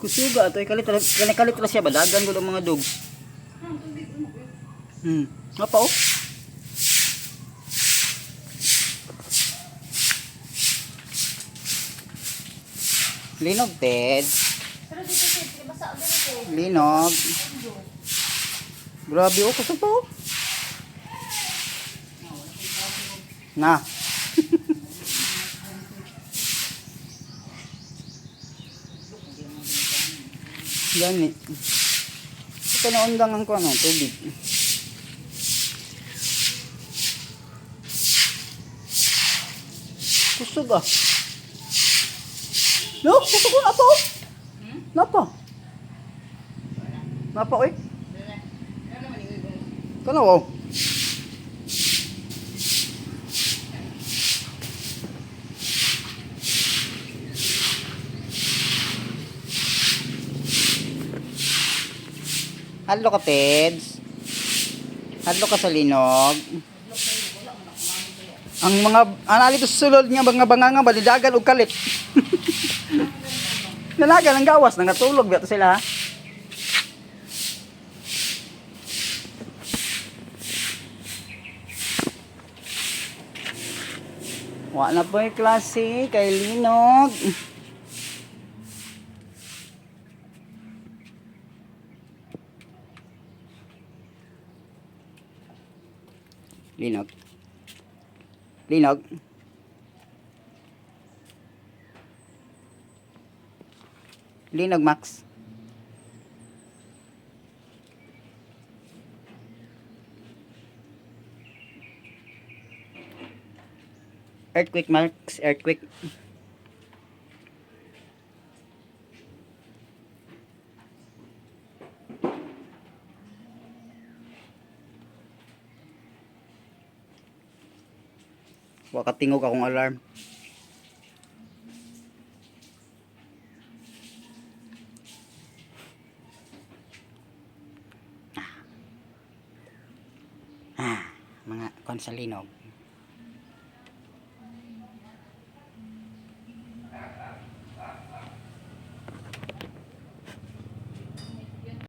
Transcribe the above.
Kusuga to kalit kalit ra siya badagan gud ang mga dog. Apa oh? Linog Ted. Linog. Grabe oh kusog pa oh. Na. Gani. Ito na undang ang kuno tubig. Kusog ah. No, kusog na po. Napa? Napa oy? Kana wow. Hadlo ka, Teds. Hadlo ka sa linog. Ang mga anali to sulod nga mga banganga balidagan og kalit. Nalaga ng gawas nangatulog biya to sila ha. Wa na po yung klase kay linog. Linog. Linog. Linog Max. Earthquake Max, earthquake. Wakatingog akong alarm. Mga konsalinog.